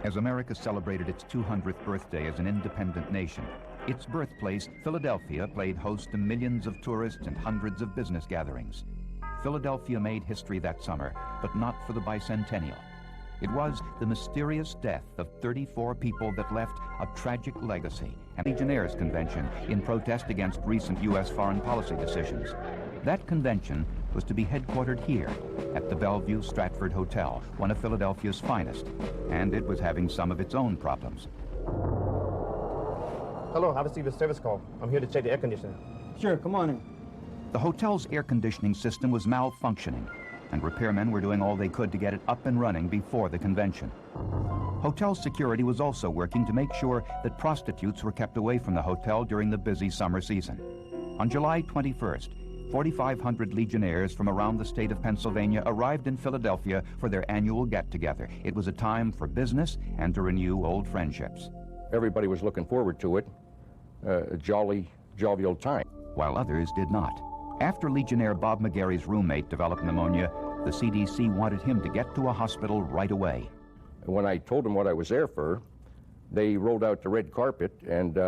As America celebrated its 200th birthday as an independent nation, its birthplace, Philadelphia, played host to millions of tourists and hundreds of business gatherings. Philadelphia made history that summer, but not for the bicentennial. It was the mysterious death of 34 people that left a tragic legacy, an legionnaires convention in protest against recent U.S. foreign policy decisions. That convention was to be headquartered here at the Bellevue Stratford Hotel, one of Philadelphia's finest, and it was having some of its own problems. Hello, have received a service call. I'm here to check the air conditioner. Sure, come on in. The hotel's air conditioning system was malfunctioning, and repairmen were doing all they could to get it up and running before the convention. Hotel security was also working to make sure that prostitutes were kept away from the hotel during the busy summer season. On July 21st, 4,500 legionnaires from around the state of Pennsylvania arrived in Philadelphia for their annual get-together. It was a time for business and to renew old friendships. Everybody was looking forward to it, a jovial time. While others did not. After Legionnaire Bob McGarry's roommate developed pneumonia, the CDC wanted him to get to a hospital right away. When I told them what I was there for, they rolled out the red carpet and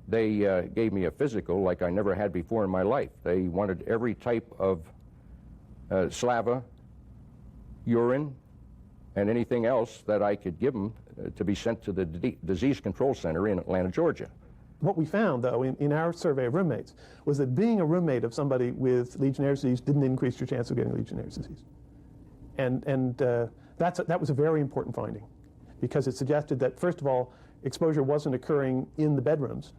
they gave me a physical like I never had before in my life. They wanted every type of slava, urine, and anything else that I could give them to be sent to the Disease Control Center in Atlanta, Georgia. What we found, though, in our survey of roommates, was that being a roommate of somebody with Legionnaire's disease didn't increase your chance of getting Legionnaire's disease. And that was a very important finding, because it suggested that, first of all, exposure wasn't occurring in the bedrooms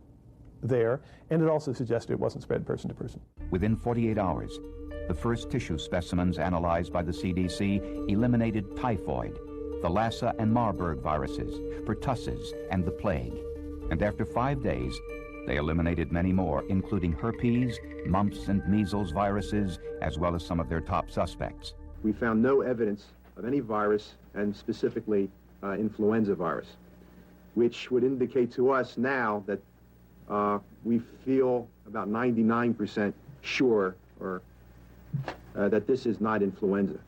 there, and it also suggested it wasn't spread person to person. Within 48 hours, the first tissue specimens analyzed by the CDC eliminated typhoid, the Lassa and Marburg viruses, pertussis, and the plague. And after 5 days, they eliminated many more, including herpes, mumps and measles viruses, as well as some of their top suspects. We found no evidence of any virus, and specifically influenza virus, which would indicate to us now that we feel about 99% sure that this is not influenza.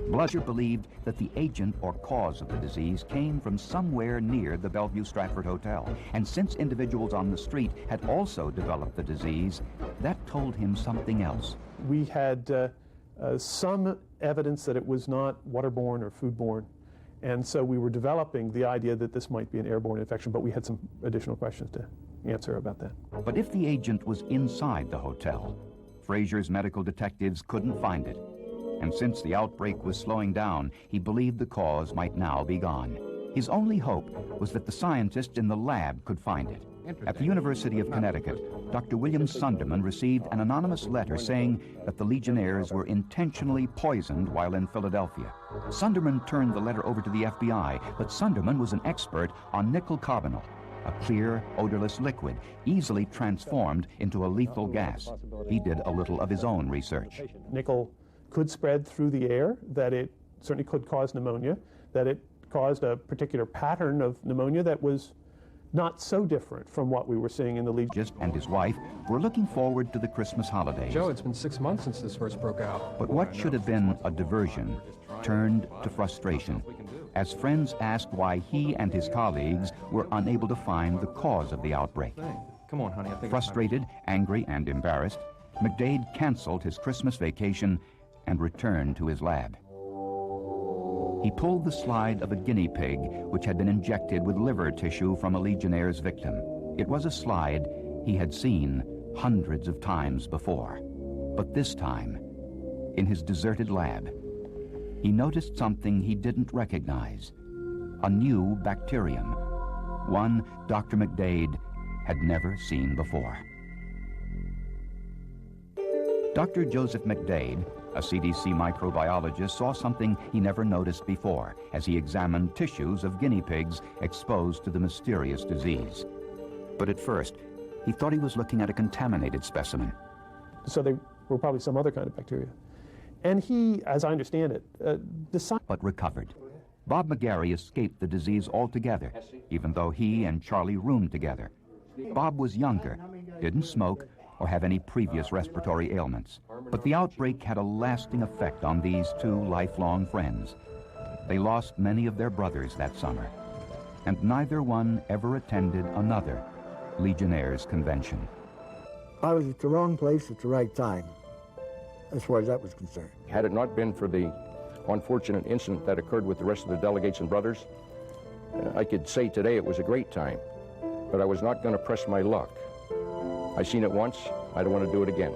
Blusher believed that the agent or cause of the disease came from somewhere near the Bellevue Stratford Hotel. And since individuals on the street had also developed the disease, that told him something else. We had some evidence that it was not waterborne or foodborne. And so we were developing the idea that this might be an airborne infection, but we had some additional questions to answer about that. But if the agent was inside the hotel, Frazier's medical detectives couldn't find it. And since the outbreak was slowing down, he believed the cause might now be gone. His only hope was that the scientists in the lab could find it. At the University of Connecticut, Dr. William Sunderman received an anonymous letter saying that the Legionnaires were intentionally poisoned while in Philadelphia. Sunderman turned the letter over to the FBI, but Sunderman was an expert on nickel carbonyl, a clear, odorless liquid, easily transformed into a lethal gas. He did a little of his own research. Nickel could spread through the air, that it certainly could cause pneumonia, that it caused a particular pattern of pneumonia that was not so different from what we were seeing in the Legion. And his wife were looking forward to the Christmas holidays. Joe, it's been 6 months since this first broke out. But what should have been a diversion turned to frustration, as friends asked why he and his colleagues were unable to find the cause of the outbreak. Come on, honey. I think Frustrated, angry, and embarrassed, McDade canceled his Christmas vacation and returned to his lab. He pulled the slide of a guinea pig which had been injected with liver tissue from a Legionnaire's victim. It was a slide he had seen hundreds of times before. But this time, in his deserted lab, he noticed something he didn't recognize. A new bacterium, one Dr. McDade had never seen before. Dr. Joseph McDade, a CDC microbiologist, saw something he never noticed before as he examined tissues of guinea pigs exposed to the mysterious disease. But at first, he thought he was looking at a contaminated specimen. So they were probably some other kind of bacteria. And he, as I understand it, decided... But recovered. Bob McGarry escaped the disease altogether, even though he and Charlie roomed together. Bob was younger, didn't smoke, or have any previous respiratory ailments. But the outbreak had a lasting effect on these two lifelong friends. They lost many of their brothers that summer. and neither one ever attended another Legionnaires' convention. I was at the wrong place at the right time, as far as that was concerned. Had it not been for the unfortunate incident that occurred with the rest of the delegates and brothers, I could say today it was a great time, but I was not going to press my luck. I seen it once, I don't want to do it again.